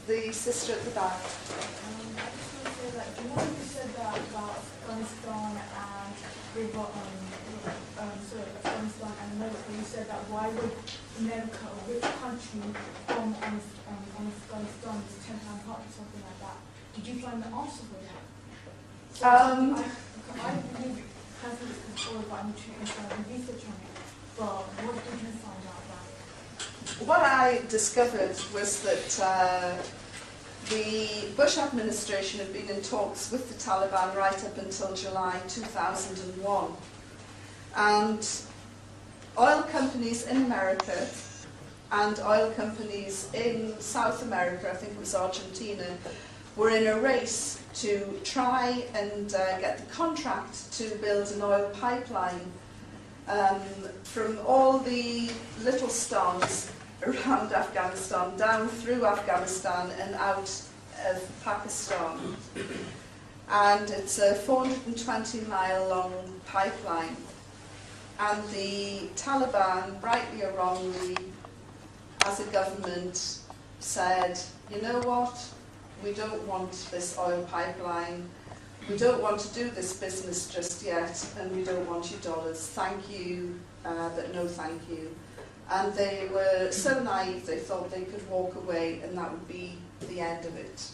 the sister at the back. I just want to say that, you know you said that about Afghanistan and Afghanistan and America, you said that why would America, or which country from Afghanistan is £10 hot or something like that? Did you find the answer for that? So I believe personally it's controlled by nutrition and research on it, but what did you find out about it? What I discovered was that the Bush administration had been in talks with the Taliban right up until July 2001. And oil companies in America and oil companies in South America, I think it was Argentina, were in a race to try and get the contract to build an oil pipeline from all the little stans around Afghanistan, down through Afghanistan and out of Pakistan. And it's a 420-mile long pipeline. And the Taliban, rightly or wrongly, as a government, said, you know what, we don't want this oil pipeline, we don't want to do this business just yet, and we don't want your dollars. Thank you, but no thank you. And they were so naive, they thought they could walk away and that would be the end of it.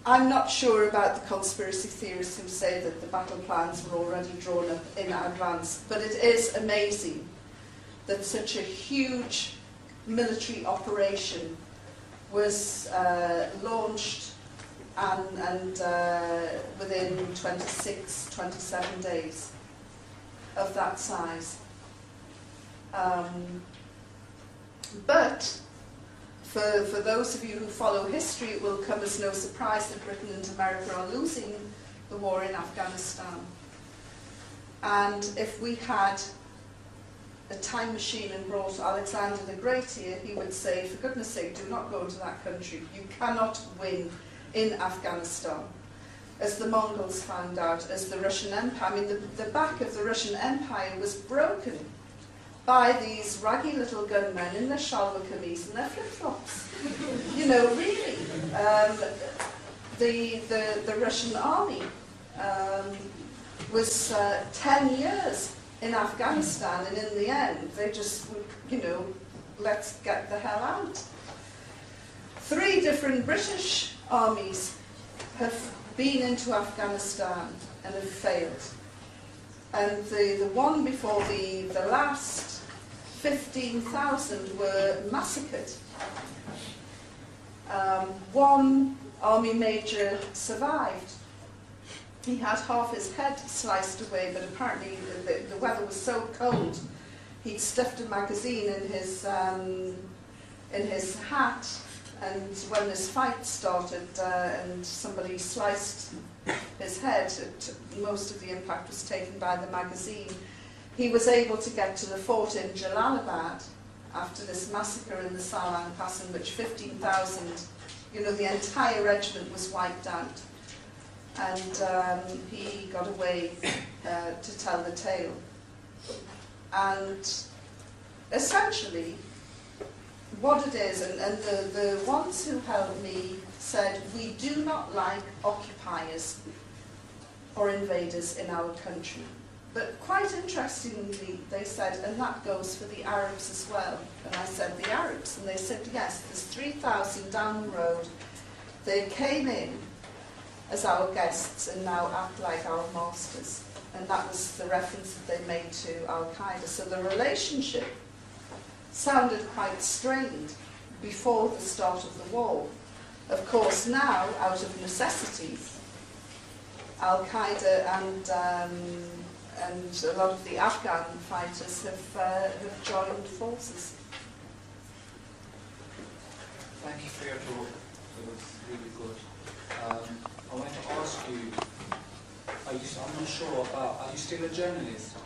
I'm not sure about the conspiracy theorists who say that the battle plans were already drawn up in advance, but it is amazing that such a huge military operation was launched and within 26, 27 days of that size. But for those of you who follow history, it will come as no surprise that Britain and America are losing the war in Afghanistan. And if we had a time machine and brought Alexander the Great here, he would say, for goodness sake, do not go into that country. You cannot win in Afghanistan. As the Mongols found out, as the Russian Empire, I mean, the back of the Russian Empire was broken by these raggy little gunmen in their shalwar kameez and their flip-flops. You know, really. The Russian army was 10 years in Afghanistan, and in the end, they just, you know, let's get the hell out. 3 different British armies have been into Afghanistan and have failed. And the one before the last, 15,000 were massacred. One army major survived. He had half his head sliced away, but apparently the weather was so cold, he'd stuffed a magazine in his hat, and when this fight started and somebody sliced his head, most of the impact was taken by the magazine. He was able to get to the fort in Jalalabad after this massacre in the Salan Pass, in which 15,000, you know, the entire regiment was wiped out. And he got away to tell the tale. And essentially, what it is, and the ones who helped me said, we do not like occupiers or invaders in our country. But quite interestingly, they said, and that goes for the Arabs as well. And I said, the Arabs? And they said, yes, there's 3,000 down the road. They came in as our guests and now act like our masters. And that was the reference that they made to Al-Qaeda. So the relationship sounded quite strained before the start of the war. Of course, now, out of necessity, Al-Qaeda and a lot of the Afghan fighters have joined forces. Thank you for your talk. It was really good. I wanted to ask you, I'm not sure, are you still a journalist?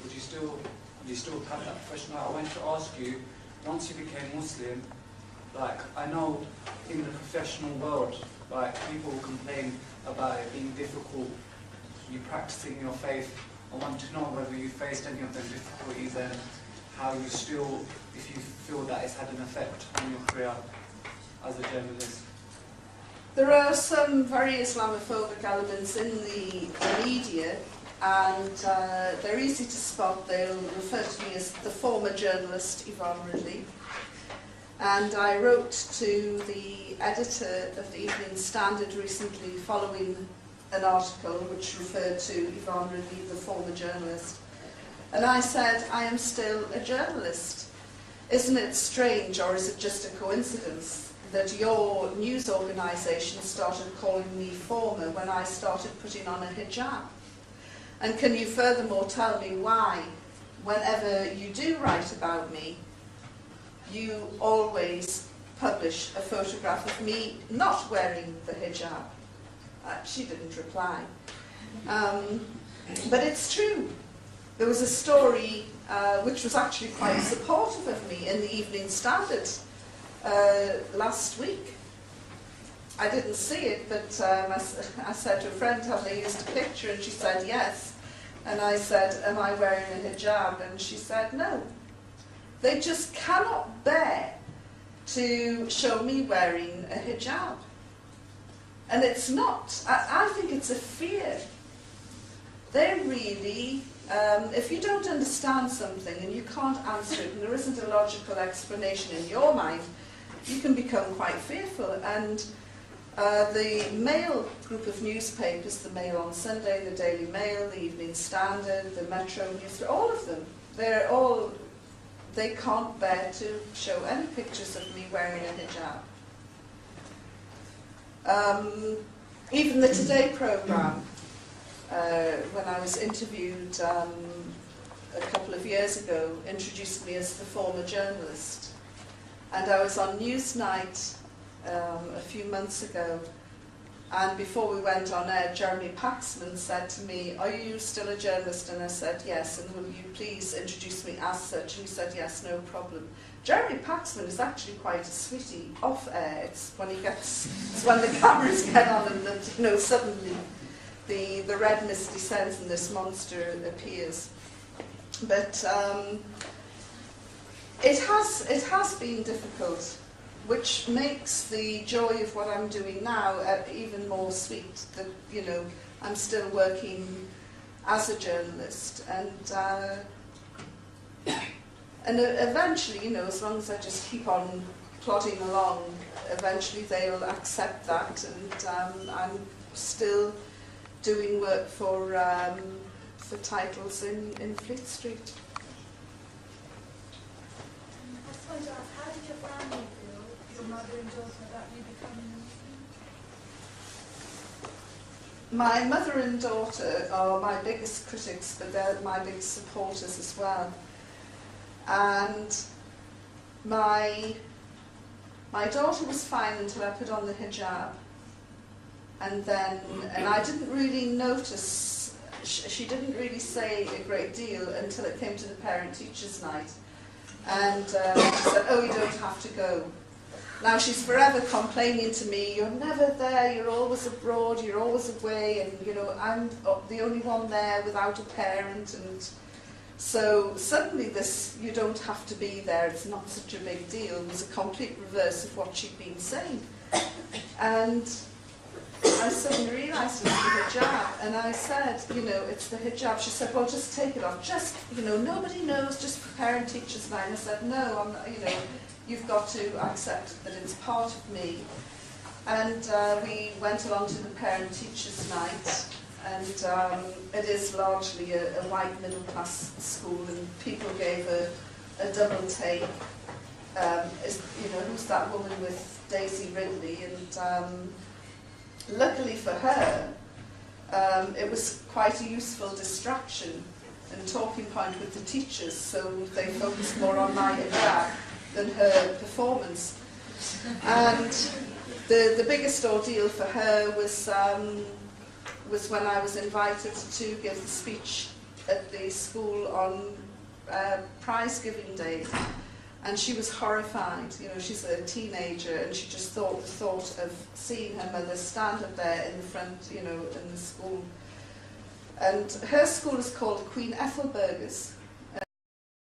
Do you still have that profession? I wanted to ask you, once you became Muslim, like, I know in the professional world, like, people complain about it being difficult, you practicing your faith. I want to know whether you faced any of those difficulties and how you still, if you feel that it's had an effect on your career. as a journalist? There are some very Islamophobic elements in the media, and they're easy to spot. They'll refer to me as the former journalist Yvonne Ridley. And I wrote to the editor of the Evening Standard recently following an article which referred to Yvonne Ridley, the former journalist. And I said, I am still a journalist. Isn't it strange, or is it just a coincidence, that your news organisation started calling me former when I started putting on a hijab? And can you furthermore tell me why, whenever you do write about me, you always publish a photograph of me not wearing the hijab? She didn't reply. But it's true. There was a story which was actually quite supportive of me in the Evening Standard last week. I didn't see it, but I said to a friend, have they used a picture? And she said yes. And I said, am I wearing a hijab? And she said no. They just cannot bear to show me wearing a hijab. And it's not, I think it's a fear. They're really, if you don't understand something and you can't answer it and there isn't a logical explanation in your mind, you can become quite fearful. And the Mail group of newspapers, the Mail on Sunday, the Daily Mail, the Evening Standard, the Metro News, all of them, they can't bear to show any pictures of me wearing a hijab. Even the Today programme, when I was interviewed a couple of years ago, introduced me as the former journalist. And I was on Newsnight a few months ago, and before we went on air, Jeremy Paxman said to me, are you still a journalist? And I said yes, and will you please introduce me as such? And he said yes, no problem. Jeremy Paxman is actually quite a sweetie off air. It's when the cameras get on and that, suddenly the red mist descends and this monster appears. But it has been difficult, which makes the joy of what I'm doing now even more sweet. That I'm still working as a journalist, and eventually, as long as I just keep on plodding along, eventually they'll accept that, and I'm still doing work for titles in Fleet Street. I just wanted to ask, how did your family feel, your mother and daughter, about you becoming a Muslim? My mother and daughter are my biggest critics, but they're my biggest supporters as well. And my daughter was fine until I put on the hijab, and I didn't really notice. She didn't really say a great deal until it came to the parent-teachers' night, and she said, "Oh, you don't have to go." Now she's forever complaining to me, "You're never there. You're always abroad. You're always away, and I'm the only one there without a parent." And so suddenly this, "You don't have to be there. It's not such a big deal," was a complete reverse of what she'd been saying. And I suddenly realised it was the hijab, and I said, "It's the hijab." She said, "Well, just take it off. Just, nobody knows, just for parent-teachers night." And I said, "No, I'm not, you've got to accept that it's part of me." And we went along to the parent-teachers night, and it is largely a white middle-class school, and people gave a double take. Who's that woman with Daisy Ridley? And luckily for her, it was quite a useful distraction and talking point with the teachers, so they focused more on my hijab than her performance. And the biggest ordeal for her was when I was invited to give the speech at the school on prize giving day. And she was horrified. She's a teenager, and she just thought the thought of seeing her mother stand up there in the front, in the school. And her school is called Queen Ethelburga's,